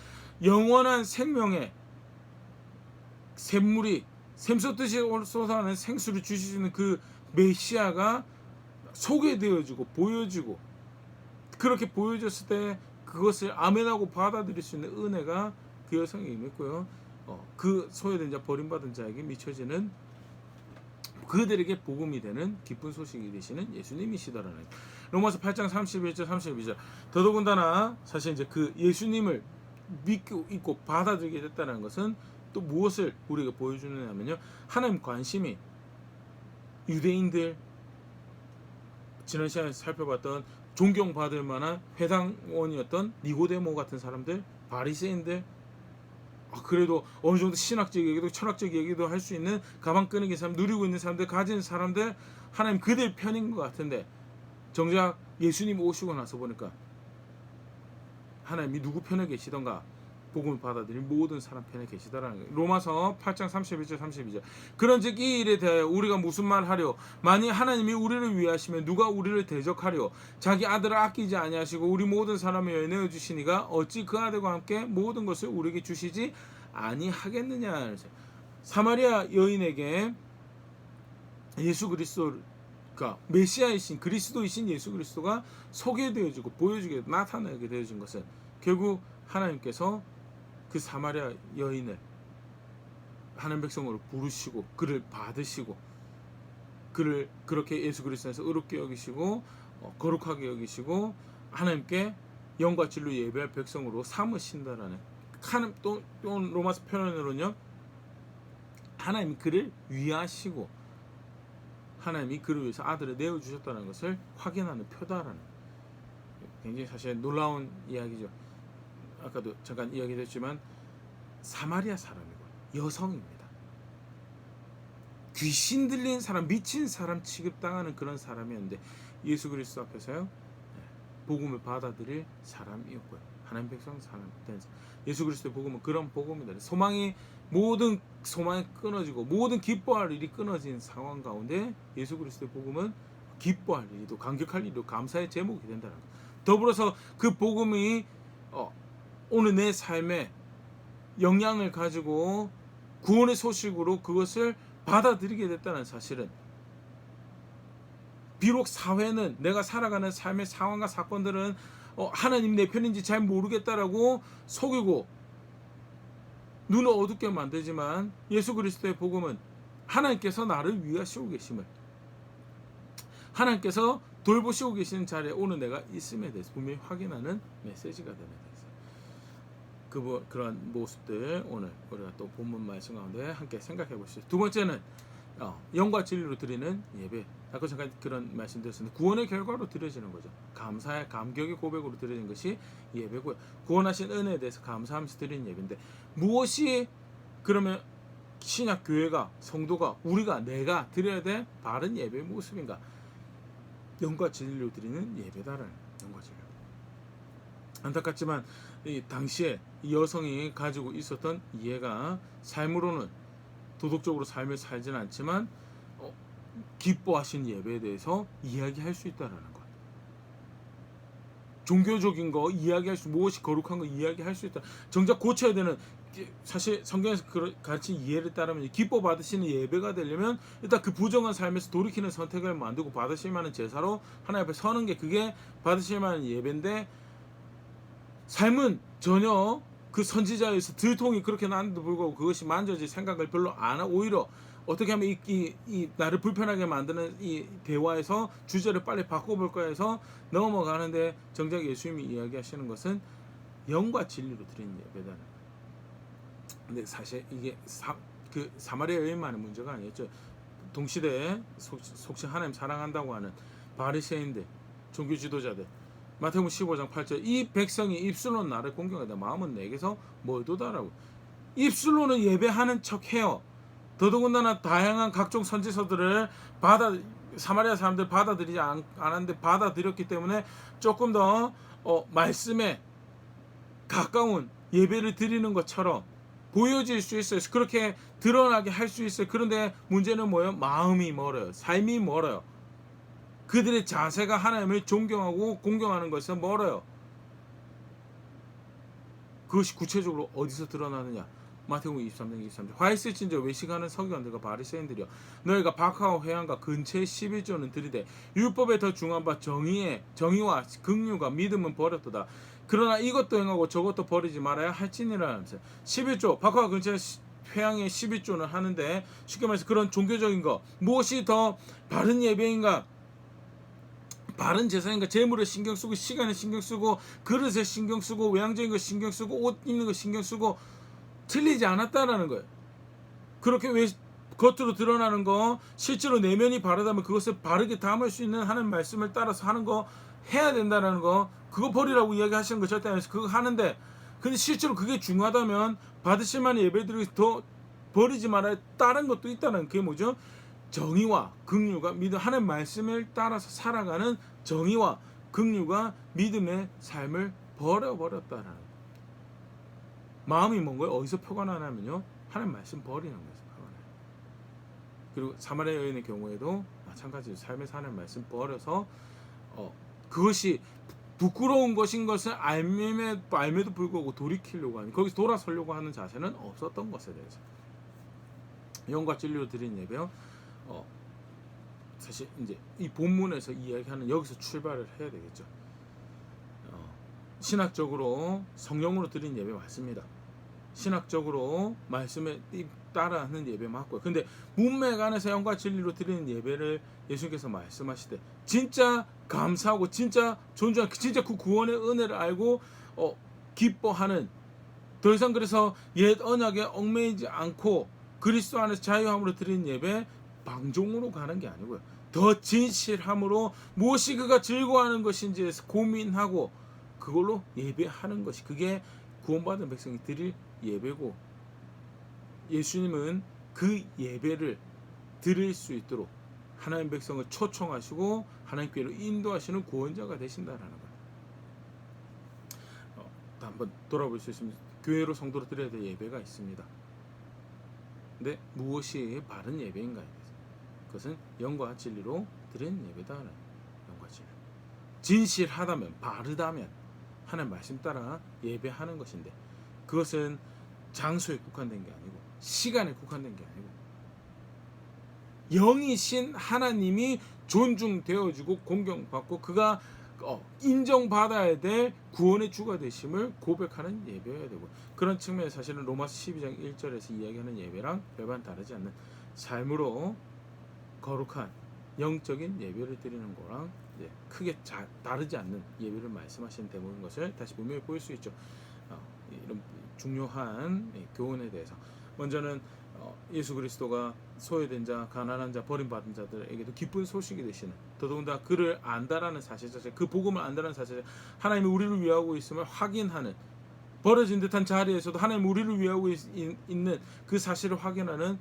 영원한 생명의 샘물이 샘솟듯이 솟아나는 생수를 주실 수 있는 그 메시아가 소개되어지고 보여지고, 그렇게 보여졌을 때 그것을 아멘하고 받아들일 수 있는 은혜가 그 여성에게 임했고요. 그 소외된 자, 버림받은 자에게 미쳐지는, 그들에게 복음이 되는 기쁜 소식이 되시는 예수님이시더라는. 로마서 8장 31절 32절. 더더군다나 사실 이제 그 예수님을 믿고 받아들이게 됐다는 것은 또 무엇을 우리가 보여주느냐면요, 하나님 관심이 유대인들, 지난 시간에 살펴봤던 존경받을 만한 회당원이었던 니고데모 같은 사람들, 바리새인들, 그래도 어느 정도 신학적 얘기도 철학적 얘기도 할 수 있는 가방 끄는 사람, 누리고 있는 사람들, 가진 사람들, 하나님 그들 편인 것 같은데, 정작 예수님 오시고 나서 보니까 하나님이 누구 편에 계시던가? 복음을 받아들인 모든 사람 편에 계시다라는 거예요. 로마서 8장 31절 32절. 그런즉 이 일에 대하여 우리가 무슨 말 하려? 만일 하나님이 우리를 위하시면 누가 우리를 대적하려? 자기 아들을 아끼지 아니하시고 우리 모든 사람을 연애해 주시니가 어찌 그 아들과 함께 모든 것을 우리에게 주시지 아니하겠느냐. 사마리아 여인에게 예수 그리스도가 메시아이신 그리스도이신 예수 그리스도가 소개되어지고 보여지게 나타나게 되어진 것은 결국 하나님께서 그 사마리아 여인을 하나님 백성으로 부르시고 그를 받으시고 그를 그렇게 예수 그리스도에서 의롭게 여기시고 거룩하게 여기시고 하나님께 영과 진리로 예배할 백성으로 삼으신다라는. 또 로마서 표현으로는요, 하나님이 그를 위하시고 하나님이 그를 위해서 아들을 내어주셨다는 것을 확인하는 표다라는, 굉장히 사실 놀라운 이야기죠. 아까도 잠깐 이야기했지만 사마리아 사람이고 여성입니다. 귀신 들린 사람, 미친 사람 취급당하는 그런 사람이었는데 예수 그리스도 앞에서요 복음을 받아들일 사람이었고요. 하나님 백성 사람 된 예수 그리스도의 복음은 그런 복음이다. 모든 소망이 끊어지고 모든 기뻐할 일이 끊어진 상황 가운데 예수 그리스도의 복음은 기뻐할 일이도 감격할 일이도 감사의 제목이 된다는 것. 더불어서 그 복음이 오늘 내 삶에 영향을 가지고 구원의 소식으로 그것을 받아들이게 됐다는 사실은, 비록 사회는, 내가 살아가는 삶의 상황과 사건들은 하나님 내 편인지 잘 모르겠다라고 속이고 눈을 어둡게 만들지만 예수 그리스도의 복음은 하나님께서 나를 위하시고 계심을, 하나님께서 돌보시고 계시는 자리에 오늘 내가 있음에 대해서 분명히 확인하는 메시지가 되는 데서 그런 모습들 오늘 우리가 또 본문 말씀 가운데 함께 생각해 보시죠. 두 번째는 영과 진리로 드리는 예배. 아까 잠깐 그런 말씀드렸습니다. 구원의 결과로 드려지는 거죠. 감사의 감격의 고백으로 드려진 것이 예배고요. 구원하신 은혜에 대해서 감사하면서 드리는 예배인데, 무엇이 그러면 신약 교회가, 성도가, 우리가, 내가 드려야 될 바른 예배의 모습인가? 영과 진리로 드리는 예배다라는, 영과 진리. 안타깝지만 이 당시에 이 여성이 가지고 있었던 이해가 삶으로는 도덕적으로 삶을 살지는 않지만 기뻐하신 예배에 대해서 이야기할 수 있다라는 것. 종교적인 거 이야기할 수, 무엇이 거룩한 거 이야기할 수 있다. 정작 고쳐야 되는, 사실 성경에서 가르친 이해를 따르면 기뻐 받으시는 예배가 되려면 일단 그 부정한 삶에서 돌이키는 선택을 만들고 받으실 만한 제사로 하나님 앞에 서는 게, 그게 받으실 만한 예배인데, 삶은 전혀 그 선지자에서 들통이 그렇게 나는데도 불구하고 그것이 만져질 생각을 별로 안 하고, 오히려 어떻게 하면 이 나를 불편하게 만드는 이 대화에서 주제를 빨리 바꿔볼까 해서 넘어가는데, 정작 예수님이 이야기하시는 것은 영과 진리로 드리는 예배다는. 근데 사실 이게 그 사마리아 여인만의 문제가 아니었죠. 동시대에 속시 하나님 사랑한다고 하는 바리새인들, 종교 지도자들, 마태복음 15장 8절, 이 백성이 입술로는 나를 공경하다 마음은 내게서 멀도다라고. 입술로는 예배하는 척해요. 더더군다나 다양한 각종 선지서들을 사마리아 사람들 받아들이지 않았는데 받아들였기 때문에 조금 더 말씀에 가까운 예배를 드리는 것처럼 보여질 수 있어요. 그렇게 드러나게 할 수 있어요. 그런데 문제는 뭐예요? 마음이 멀어요. 삶이 멀어요. 그들의 자세가 하나님을 존경하고 공경하는 것에서 멀어요. 그것이 구체적으로 어디서 드러나느냐? 마태복음 23장 23절. 화 있을진저 외식하는 서기관들과 바리새인들이여, 너희가 박하와 회당과 근처에 11조는 들이되 율법에 더 중한 바 정의와 긍휼과 믿음은 버렸도다. 그러나 이것도 행하고 저것도 버리지 말아야 할지니라. 11조, 박하와 근처에 회당에 11조는 하는데, 쉽게 말해서 그런 종교적인 거, 무엇이 더 바른 예배인가, 바른 제사인가, 재물에 신경 쓰고, 시간에 신경 쓰고, 그릇에 신경 쓰고, 외향적인 거 신경 쓰고, 옷 입는 거 신경 쓰고, 틀리지 않았다라는 거예요. 그렇게 겉으로 드러나는 거, 실제로 내면이 바르다면 그것을 바르게 담을 수 있는 하나님 말씀을 따라서 하는 거 해야 된다는 거, 그거 버리라고 이야기하시는 거 절대 아니어서 그거 하는데, 근데 실제로 그게 중요하다면 받으실 만한 예배들이 더 버리지 말아야 다른 것도 있다는, 그게 뭐죠? 정의와 긍휼과 믿음, 하나님 말씀을 따라서 살아가는 정의와 긍휼과 믿음의 삶을 버렸다라는. 마음이 뭔 거예요? 어디서 표가 나냐면요, 하나님 말씀 버리는 거예요. 그리고 사마리아 여인의 경우에도 마찬가지로 삶에서 하나님 말씀 버려서 그것이 부끄러운 것인 것을 알매도 불구하고 돌이키려고 하는, 거기서 돌아서려고 하는 자세는 없었던 것에 대해서. 영과 진리로 드린 예배요. 사실 이제 이 본문에서 이야기하는, 여기서 출발을 해야 되겠죠. 신학적으로 성령으로 드린 예배 맞습니다. 신학적으로 말씀에 따라하는 예배 맞고요. 근데 문맥 안에서 영과 진리로 드리는 예배를 예수님께서 말씀하시되 진짜 감사하고 진짜 존중하고 진짜 그 구원의 은혜를 알고 기뻐하는, 더 이상 그래서 옛 언약에 얽매이지 않고 그리스도 안에서 자유함으로 드리는 예배 방종으로 가는 게 아니고요. 더 진실함으로 무엇이 그가 즐거워하는 것인지에 고민하고 그걸로 예배하는 것이, 그게 구원받은 백성이 드릴 예배고, 예수님은 그 예배를 드릴 수 있도록 하나님 백성을 초청하시고 하나님께로 인도하시는 구원자가 되신다라는 거예요. 한번 돌아볼 수 있으면 교회로 성도로 드려야 될 예배가 있습니다. 근데 무엇이 바른 예배인가에 대해서, 그것은 영과 진리로 드리는 예배다는, 영과 진리, 진실하다면, 바르다면 하나님 말씀 따라 예배하는 것인데, 그것은 장소에 국한된 게 아니고 시간에 국한된 게 아니고 영이신 하나님이 존중되어지고 공경받고 그가 인정받아야 될 구원의 주가 되심을 고백하는 예배여야 되고, 그런 측면에 사실은 로마서 12장 1절에서 이야기하는 예배랑 별반 다르지 않는 삶으로 거룩한 영적인 예배를 드리는 거랑 크게 다르지 않는 예배를 말씀하시는 대목인 것을 다시 분명히 보일 수 있죠. 이런 중요한 교훈에 대해서, 먼저는 예수 그리스도가 소외된 자, 가난한 자, 버림받은 자들에게도 기쁜 소식이 되시는, 더더군다나 그를 안다라는 사실 자체, 그 복음을 안다라는 사실, 하나님이 우리를 위하고 있음을 확인하는, 벌어진 듯한 자리에서도 하나님이 우리를 위하고 있는 그 사실을 확인하는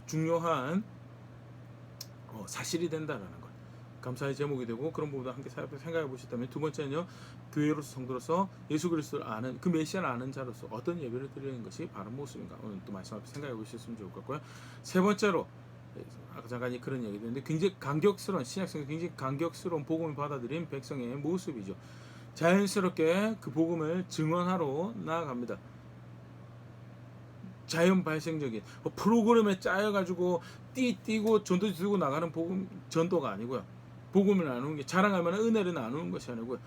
중요한 사실이 된다라는 것, 감사의 제목이 되고, 그런 부분도 함께 생각해 보셨다면, 두 번째는요, 교회로서, 성도로서 예수 그리스도를 아는, 그 메시아를 아는 자로서 어떤 예배를 드리는 것이 바른 모습인가, 오늘 또 말씀 앞에 생각해 보셨으면 좋을 것 같고요. 세 번째로, 아까 잠깐 그런 얘기 드렸는데, 굉장히 간격스러운, 신약성에 굉장히 간격스러운 복음을 받아들인 백성의 모습이죠. 자연스럽게 그 복음을 증언하러 나아갑니다. 자연 발생적인 프로그램에 짜여가지고 뛰고 전도 들고 나가는 복음 전도가 아니고요. 복음을 나누는 게, 자랑할 만한 은혜를 나누는 것이 아니고요.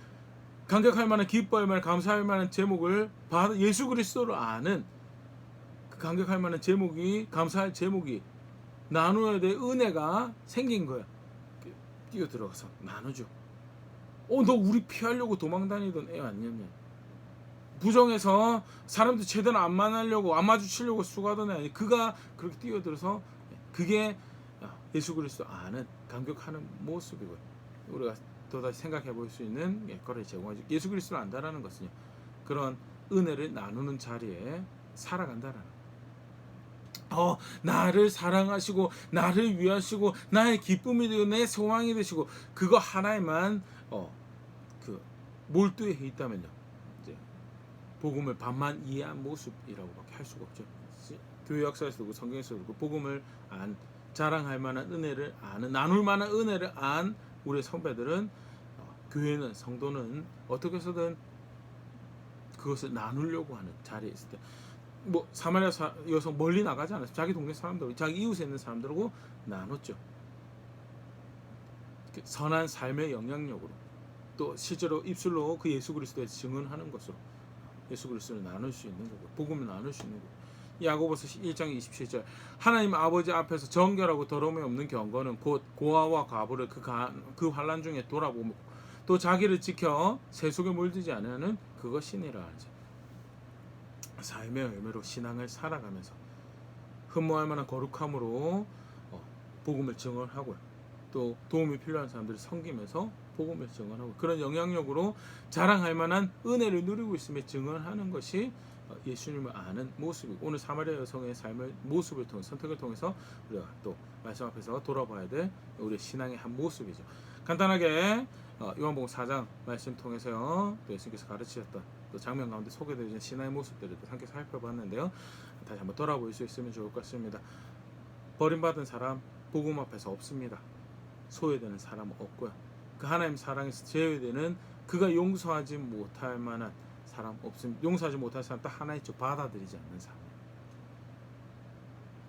감격할 만한, 기뻐할 만한, 감사할 만한 제목을 받아 예수 그리스도를 아는, 그 감격할 만한 제목이, 감사할 제목이, 나누어야 될 은혜가 생긴 거야. 뛰어 들어가서 나누죠. 너 우리 피하려고 도망다니던 애 아니었냐? 부정해서 사람들 제대로 안 만나려고, 안 마주치려고 수고하던 애 아니? 그가 그렇게 뛰어들어서, 그게 예수 그리스도 아는, 감격하는 모습이고요. 우리가 또다시 생각해 볼 수 있는 예거를 제공하죠. 예수 그리스도를 안다라는 것은요, 그런 은혜를 나누는 자리에 살아간다라는, 나를 사랑하시고 나를 위하시고 나의 기쁨이 되고 내 소망이 되시고, 그거 하나에만 그 몰두해 있다면요, 이제 복음을 반만 이해한 모습이라고밖에 할 수가 없죠. 교회 역사에서도 성경에서도 복음을 자랑할 만한 은혜를 아는, 나눌 만한 은혜를 안 우리의 선배들은, 교회는, 성도는 어떻게 해서든 그것을 나누려고 하는 자리에 있을 때, 사마리아 여성 멀리 나가지 않았어요. 자기 동네 사람들, 자기 이웃에 있는 사람들하고 나눴죠. 선한 삶의 영향력으로, 또 실제로 입술로 그 예수 그리스도에 증언하는 것으로 예수 그리스도를 나눌 수 있는 거고, 복음을 나눌 수 있는 거고. 야고보서 1장 27절, 하나님 아버지 앞에서 정결하고 더러움이 없는 경건은 곧 고아와 과부를 그 환난 중에 돌아보고, 또 자기를 지켜 세속에 물들지 않으는 그것이니라 하지. 삶의 열매로 신앙을 살아가면서 흠모할 만한 거룩함으로 복음을 증언하고요, 또 도움이 필요한 사람들을 섬기면서 복음을 증언하고, 그런 영향력으로 자랑할 만한 은혜를 누리고 있음에 증언하는 것이 예수님을 아는 모습이고, 오늘 사마리아 여성의 삶의 모습을 통해, 선택을 통해서 우리가 또 말씀 앞에서 돌아봐야 될 우리의 신앙의 한 모습이죠. 간단하게 요한복음 4장 말씀 통해서요, 또 예수님께서 가르치셨던 또 장면 가운데 소개되어진 신앙의 모습들을 또 함께 살펴봤는데요, 다시 한번 돌아볼 수 있으면 좋을 것 같습니다. 버림받은 사람 복음 앞에서 없습니다. 소외되는 사람은 없고요, 그 하나님 사랑에서 제외되는, 그가 용서하지 못할 만한 사람 없습니다. 용서하지 못할 사람 딱 하나 있죠. 받아들이지 않는 사람.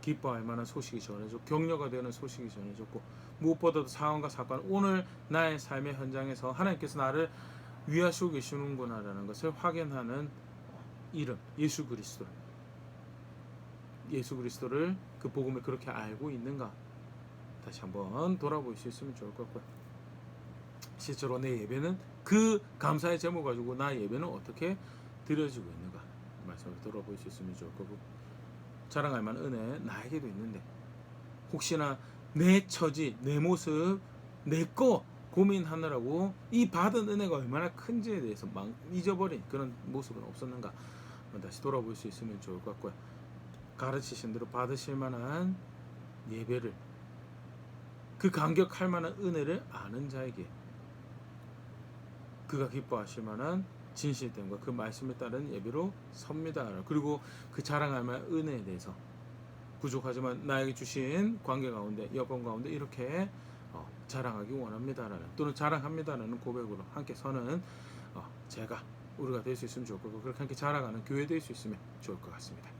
기뻐할 만한 소식이 전해졌고, 격려가 되는 소식이 전해졌고, 무엇보다도 상황과 사건, 오늘 나의 삶의 현장에서 하나님께서 나를 위하시고 계시는구나라는 것을 확인하는 이름, 예수 그리스도를 그 복음을 그렇게 알고 있는가, 다시 한번 돌아볼 수 있으면 좋을 것 같고요. 실제로 내 예배는, 그 감사의 제목 가지고 나의 예배는 어떻게 드려지고 있는가, 말씀을 돌아볼 수 있으면 좋을 거고, 자랑할 만한 은혜 나에게도 있는데, 혹시나 내 처지, 내 모습, 내 거 고민하느라고 이 받은 은혜가 얼마나 큰지에 대해서 막 잊어버린 그런 모습은 없었는가 다시 돌아볼 수 있으면 좋을 것 같고요. 가르치신 대로 받으실 만한 예배를, 그 감격할 만한 은혜를 아는 자에게 그가 기뻐하실 만한 진실됨과 그 말씀에 따른 예배로 섭니다. 그리고 그 자랑할 만한 은혜에 대해서 부족하지만 나에게 주신 관계 가운데, 여건 가운데 이렇게 자랑하기 원합니다라는, 또는 자랑합니다라는 고백으로 함께 서는 우리가 될 수 있으면 좋을 거고, 그렇게 함께 자랑하는 교회 될 수 있으면 좋을 것 같습니다.